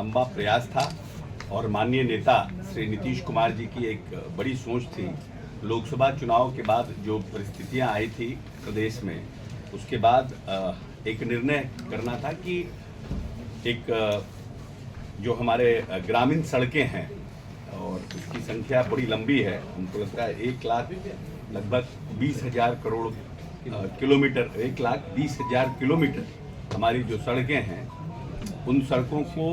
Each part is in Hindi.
लंबा प्रयास था और माननीय नेता श्री नीतीश कुमार जी की एक बड़ी सोच थी। लोकसभा चुनाव के बाद जो परिस्थितियां आई थी प्रदेश में, उसके बाद एक निर्णय करना था कि एक जो हमारे ग्रामीण सड़कें हैं और उसकी संख्या बड़ी लंबी है, हमको लगता है 1 लाख लगभग 20,000 करोड़ किलोमीटर, 1,20,000 किलोमीटर हमारी जो सड़कें हैं, उन सड़कों को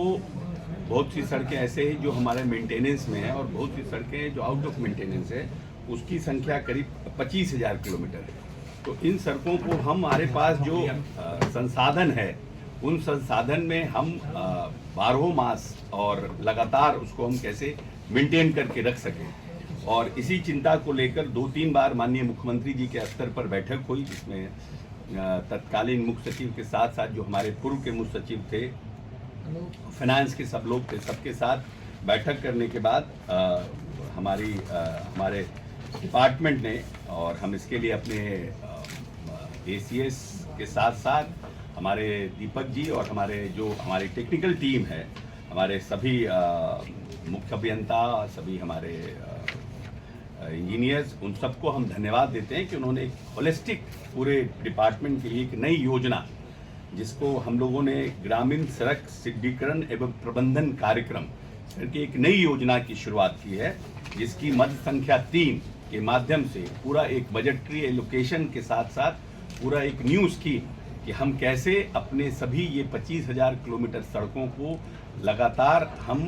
बहुत सी सड़कें ऐसे हैं जो हमारे मेंटेनेंस में है और बहुत सी सड़कें जो आउट ऑफ मेंटेनेंस है, उसकी संख्या करीब 25,000 किलोमीटर है। तो इन सड़कों को हमारे पास जो संसाधन है, उन संसाधन में हम 12 मास और लगातार उसको हम कैसे मेंटेन करके रख सकें, और इसी चिंता को लेकर 2-3 बार माननीय मुख्यमंत्री जी के स्तर पर बैठक हुई, जिसमें तत्कालीन मुख्य सचिव के साथ साथ जो हमारे पूर्व के मुख्य सचिव थे, फाइनेंस के सब लोग थे, सबके साथ बैठक करने के बाद हमारे डिपार्टमेंट ने, और हम इसके लिए अपने ACS के साथ साथ हमारे दीपक जी और हमारी टेक्निकल टीम है, हमारे सभी मुख्य अभियंता, सभी हमारे इंजीनियर्स, उन सबको हम धन्यवाद देते हैं कि उन्होंने एक होलिस्टिक पूरे डिपार्टमेंट के लिए एक नई योजना, जिसको हम लोगों ने ग्रामीण सड़क सुदृढ़ीकरण एवं प्रबंधन कार्यक्रम करके एक नई योजना की शुरुआत की है, जिसकी मद संख्या 3 के माध्यम से पूरा एक बजटरी एलोकेशन के साथ साथ पूरा एक न्यू स्कीम कि हम कैसे अपने सभी ये 25,000 किलोमीटर सड़कों को लगातार हम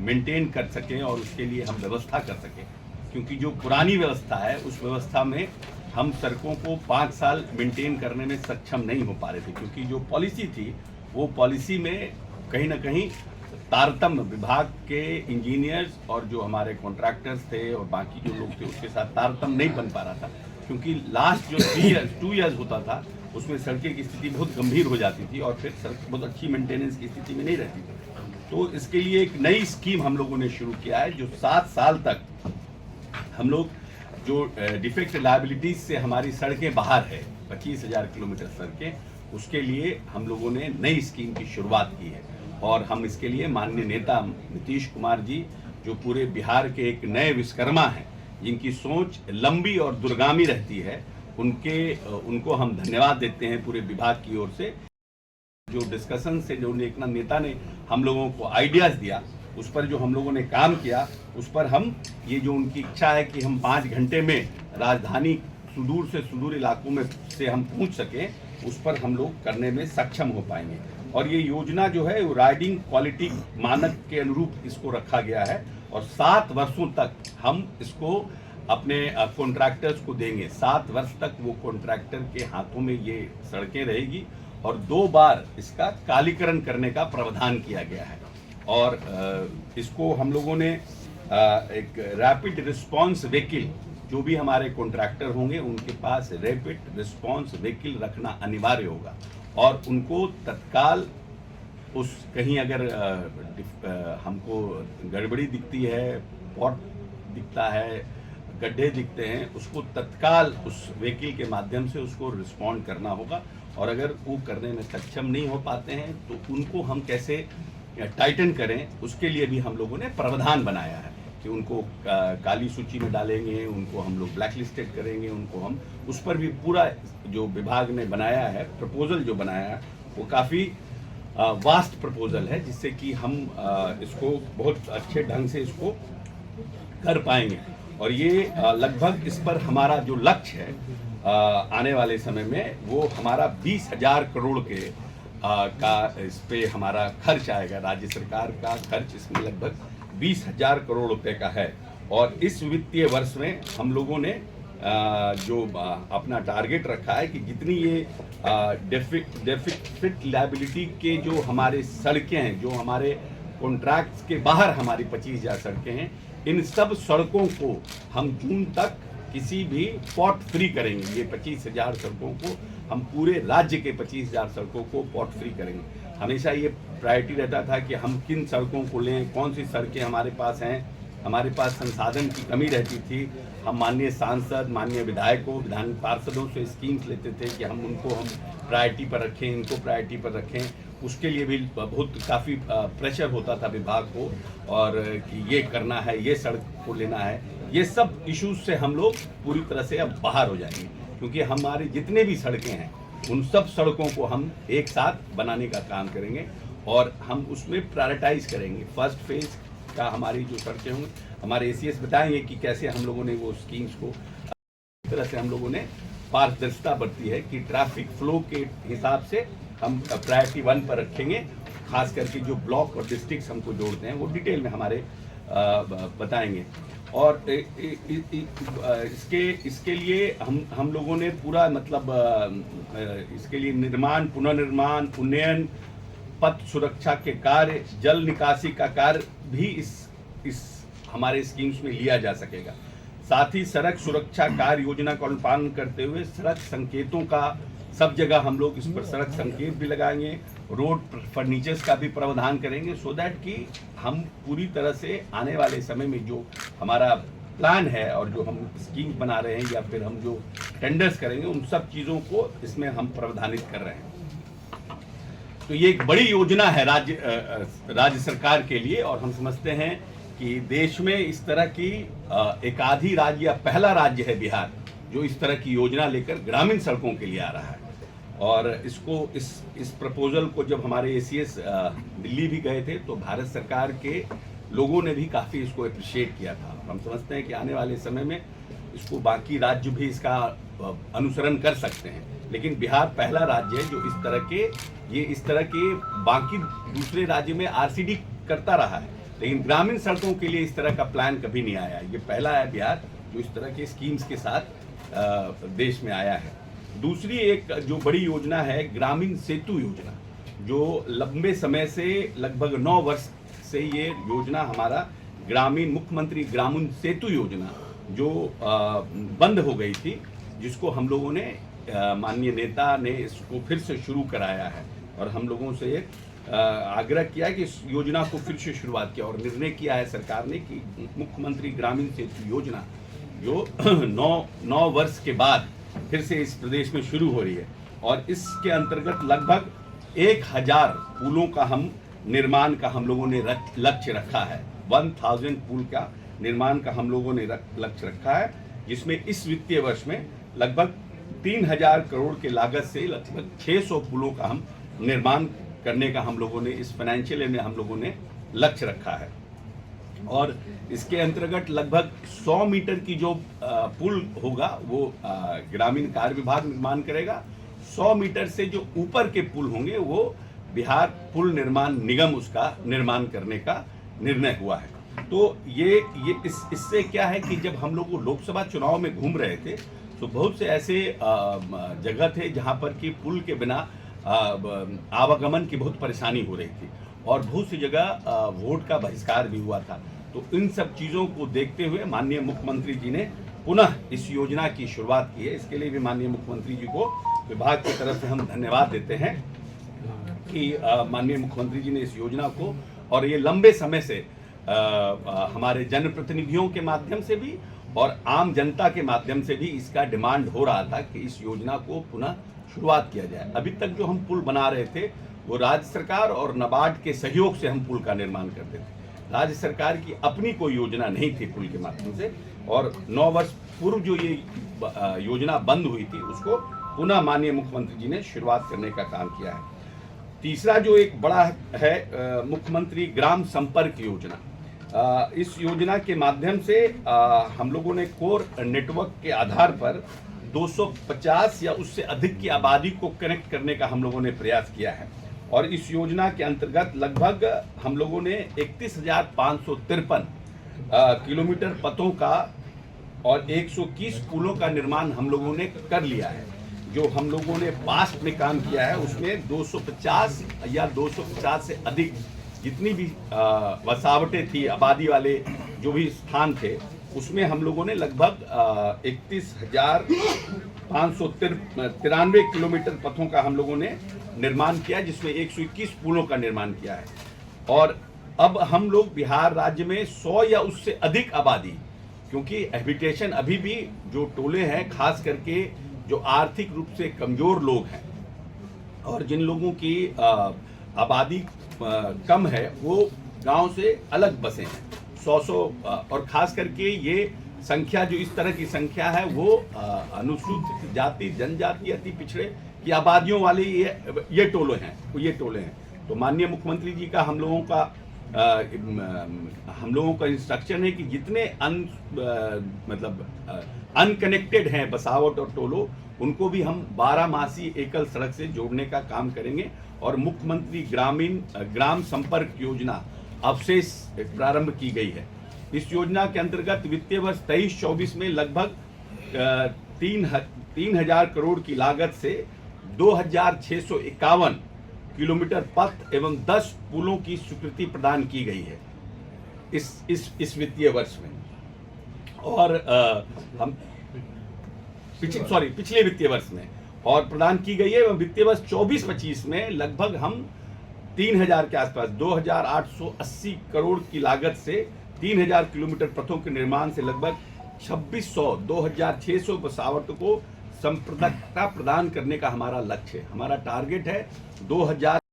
मेंटेन कर सकें और उसके लिए हम व्यवस्था कर सकें। क्योंकि जो पुरानी व्यवस्था है, उस व्यवस्था में हम सड़कों को 5 साल मेंटेन करने में सक्षम नहीं हो पा रहे थे, क्योंकि जो पॉलिसी थी, वो पॉलिसी में कहीं ना कहीं तारतम्य विभाग के इंजीनियर्स और जो हमारे कॉन्ट्रैक्टर्स थे और बाकी जो लोग थे, उसके साथ तारतम्य नहीं बन पा रहा था। क्योंकि लास्ट जो 2 ईयर्स होता था, उसमें सड़कें की स्थिति बहुत गंभीर हो जाती थी और फिर सड़क बहुत अच्छी मेंटेनेंस की स्थिति में नहीं रहती थी। तो इसके लिए एक नई स्कीम हम लोगों ने शुरू किया है, जो 7 साल तक हम लोग जो डिफेक्ट लायबिलिटीज से हमारी सड़कें बाहर है, 25,000 किलोमीटर सड़कें, उसके लिए हम लोगों ने नई स्कीम की शुरुआत की है। और हम इसके लिए माननीय नेता नीतीश कुमार जी, जो पूरे बिहार के एक नए विश्वकर्मा हैं, जिनकी सोच लंबी और दूरगामी रहती है, उनको हम धन्यवाद देते हैं पूरे विभाग की ओर से। जो डिस्कशन से जो एक नेता ने हम लोगों को आइडियाज दिया, उस पर जो हम लोगों ने काम किया, उस पर हम ये जो उनकी इच्छा है कि हम 5 घंटे में राजधानी सुदूर से सुदूर इलाकों में से हम पहुंच सकें, उस पर हम लोग करने में सक्षम हो पाएंगे। और ये योजना जो है, वो राइडिंग क्वालिटी मानक के अनुरूप इसको रखा गया है और 7 वर्षों तक हम इसको अपने कॉन्ट्रैक्टर्स को देंगे। 7 वर्ष तक वो कॉन्ट्रैक्टर के हाथों में ये सड़कें रहेगी और 2 बार इसका कालीकरण करने का प्रावधान किया गया है। और इसको हम लोगों ने एक रैपिड रिस्पांस व्हीकल, जो भी हमारे कॉन्ट्रैक्टर होंगे, उनके पास रैपिड रिस्पांस व्हीकल रखना अनिवार्य होगा और उनको तत्काल उस कहीं अगर हमको गड़बड़ी दिखती है, पॉट दिखता है, गड्ढे दिखते हैं, उसको तत्काल उस व्हीकल के माध्यम से उसको रिस्पॉन्ड करना होगा। और अगर वो करने में सक्षम नहीं हो पाते हैं, तो उनको हम कैसे टाइटन करें, उसके लिए भी हम लोगों ने प्रावधान बनाया है कि उनको काली सूची में डालेंगे, उनको हम लोग ब्लैक लिस्टेड करेंगे, उनको हम उस पर भी पूरा जो विभाग ने बनाया है, प्रपोजल जो बनाया है, वो काफ़ी वास्ट प्रपोजल है, जिससे कि हम इसको बहुत अच्छे ढंग से इसको कर पाएंगे। और ये लगभग इस पर हमारा जो लक्ष्य है आने वाले समय में, वो हमारा 20,000 करोड़ के का इस पे हमारा खर्च आएगा। राज्य सरकार का खर्च इसमें लगभग 20,000 करोड़ रुपए का है। और इस वित्तीय वर्ष में हम लोगों ने जो अपना टारगेट रखा है कि जितनी ये डेफिसिट लायबिलिटी के जो हमारे सड़कें हैं, जो हमारे कॉन्ट्रैक्ट्स के बाहर हमारी 25,000 सड़कें हैं, इन सब सड़कों को हम जून तक किसी भी पॉट फ्री करेंगे। ये 25,000 सड़कों को हम पूरे राज्य के 25,000 सड़कों को पॉट फ्री करेंगे। हमेशा ये प्रायोरिटी रहता था कि हम किन सड़कों को लें, कौन सी सड़कें हमारे पास हैं। हमारे पास संसाधन की कमी रहती थी। हम माननीय सांसद, माननीय विधायकों, विधान पार्षदों से स्कीम्स लेते थे कि हम उनको हम प्रायोरिटी पर रखें, इनको प्रायोरिटी पर रखें। उसके लिए भी बहुत काफ़ी प्रेशर होता था विभाग को, और कि ये करना है, ये सड़क को लेना है। ये सब इश्यूज से हम लोग पूरी तरह से अब बाहर हो जाएंगे, क्योंकि हमारे जितने भी सड़कें हैं उन सब सड़कों को हम एक साथ बनाने का काम करेंगे और हम उसमें प्रायोरिटाइज करेंगे। फर्स्ट फेज का हमारी जो सड़कें होंगी, हमारे एसीएस बताएंगे कि कैसे हम लोगों ने वो स्कीम्स को इस तरह से हम लोगों ने पारदर्शिता बरती है कि ट्रैफिक फ्लो के हिसाब से हम प्रायोरिटी 1 पर रखेंगे। खास करके जो ब्लॉक और डिस्ट्रिक्ट हमको जोड़ते हैं वो डिटेल में हमारे बताएंगे। और इसके लिए हम लोगों ने पूरा मतलब इसके लिए निर्माण, पुनर्निर्माण, उन्नयन, पथ सुरक्षा के कार्य, जल निकासी का कार्य भी इस हमारे स्कीम्स में लिया जा सकेगा। साथ ही सड़क सुरक्षा कार्य योजना का अनुपालन करते हुए सड़क संकेतों का सब जगह हम लोग इस पर सड़क संकेत भी लगाएंगे, रोड फर्नीचर्स का भी प्रावधान करेंगे, सो दैट कि हम पूरी तरह से आने वाले समय में जो हमारा प्लान है और जो हम स्कीम बना रहे हैं या फिर हम जो टेंडर्स करेंगे उन सब चीज़ों को इसमें हम प्रावधानित कर रहे हैं। तो ये एक बड़ी योजना है राज्य सरकार के लिए, और हम समझते हैं कि देश में इस तरह की एक आधी राज्य या पहला राज्य है बिहार जो इस तरह की योजना लेकर ग्रामीण सड़कों के लिए आ रहा है। और इसको इस प्रपोजल को जब हमारे एसीएस दिल्ली भी गए थे तो भारत सरकार के लोगों ने भी काफ़ी इसको अप्रिशिएट किया था। हम समझते हैं कि आने वाले समय में इसको बाकी राज्य भी इसका अनुसरण कर सकते हैं, लेकिन बिहार पहला राज्य है जो इस तरह के बाकी दूसरे राज्य में आरसीडी करता रहा है, लेकिन ग्रामीण सड़कों के लिए इस तरह का प्लान कभी नहीं आया। ये पहला है बिहार जो इस तरह के स्कीम्स के साथ देश में आया है। दूसरी एक जो बड़ी योजना है ग्रामीण सेतु योजना, जो लंबे समय से लगभग 9 वर्ष से ये योजना हमारा मुख्यमंत्री ग्रामीण सेतु योजना जो बंद हो गई थी, जिसको हम लोगों ने माननीय नेता ने इसको फिर से शुरू कराया है और हम लोगों से आग्रह किया कि इस योजना को फिर से शुरुआत किया और निर्णय किया है सरकार ने कि मुख्यमंत्री ग्रामीण सेतु योजना जो 9 वर्ष के बाद फिर से इस प्रदेश में शुरू हो रही है, और इसके अंतर्गत लगभग 1000 पुलों का निर्माण का हम लोगों ने लक्ष्य रखा है। 1000 पुल का निर्माण का हम लोगों ने लक्ष्य रखा है, जिसमें इस वित्तीय वर्ष में लगभग 3000 करोड़ के लागत से लगभग 600 पुलों का निर्माण करने का हम लोगों ने इस फाइनेंशियल ईयर में हम लोगों ने लक्ष्य रखा है। और इसके अंतर्गत लगभग 100 मीटर की जो पुल होगा वो ग्रामीण कार्य विभाग निर्माण करेगा। 100 मीटर से जो ऊपर के पुल होंगे वो बिहार पुल निर्माण निगम उसका निर्माण करने का निर्णय हुआ है। तो ये इससे क्या है कि जब हम लोग लोकसभा चुनाव में घूम रहे थे तो बहुत से ऐसे जगह थे जहाँ पर कि पुल के बिना आवागमन की बहुत परेशानी हो रही थी और बहुत सी जगह वोट का बहिष्कार भी हुआ था। तो इन सब चीज़ों को देखते हुए माननीय मुख्यमंत्री जी ने पुनः इस योजना की शुरुआत की है। इसके लिए भी माननीय मुख्यमंत्री जी को विभाग की तरफ से हम धन्यवाद देते हैं कि माननीय मुख्यमंत्री जी ने इस योजना को, और ये लंबे समय से हमारे जनप्रतिनिधियों के माध्यम से भी और आम जनता के माध्यम से भी इसका डिमांड हो रहा था कि इस योजना को पुनः शुरुआत किया जाए। अभी तक जो हम पुल बना रहे थे वो राज्य सरकार और नाबार्ड के सहयोग से हम पुल का निर्माण करते थे। राज्य सरकार की अपनी कोई योजना नहीं थी पुल के माध्यम से, और 9 वर्ष पूर्व जो ये योजना बंद हुई थी उसको पुनः माननीय मुख्यमंत्री जी ने शुरुआत करने का काम किया है। तीसरा जो एक बड़ा है मुख्यमंत्री ग्राम संपर्क योजना। इस योजना के माध्यम से हम लोगों ने कोर नेटवर्क के आधार पर 250 या उससे अधिक की आबादी को कनेक्ट करने का हम लोगों ने प्रयास किया है, और इस योजना के अंतर्गत लगभग हम लोगों ने 31,553 किलोमीटर पथों का और 121 पुलों का निर्माण हम लोगों ने कर लिया है। जो हम लोगों ने पास्ट में काम किया है उसमें 250 या 250 से अधिक जितनी भी वसावटें थी, आबादी वाले जो भी स्थान थे, उसमें हम लोगों ने लगभग 31,593 किलोमीटर पथों का हम लोगों ने निर्माण किया, जिसमें 121 पुलों का निर्माण किया है। और अब हम लोग बिहार राज्य में 100 या उससे अधिक आबादी, क्योंकि हैबिटेशन अभी भी जो टोले हैं खास करके जो आर्थिक रूप से कमजोर लोग हैं और जिन लोगों की आबादी कम है वो गांव से अलग बसे हैं, 100 और खास करके ये संख्या जो इस तरह की संख्या है वो अनुसूचित जाति, जनजाति, अति पिछड़े की आबादियों वाले ये टोले हैं। तो माननीय मुख्यमंत्री जी का हम लोगों का इंस्ट्रक्शन है कि जितने अनकनेक्टेड हैं बसावट और टोलो, उनको भी हम 12 मासी एकल सड़क से जोड़ने का काम करेंगे। और मुख्यमंत्री ग्राम संपर्क योजना अवशेष प्रारंभ की गई है। इस योजना के अंतर्गत वित्तीय वर्ष 23-24 में लगभग 3,000 करोड़ की लागत से 2,651 किलोमीटर पथ एवं 10 पुलों की स्वीकृति प्रदान की गई है इस वित्तीय वर्ष में। और हम पिछले वित्तीय वर्ष में और प्रदान की गई है। एवं वित्तीय वर्ष 24-25 में लगभग हम 3,000 के आसपास 2,880 करोड़ की लागत से 3,000 किलोमीटर पथों के निर्माण से लगभग 2,600 बसावट को संप्रदायता प्रदान करने का हमारा लक्ष्य है। हमारा टारगेट है 2000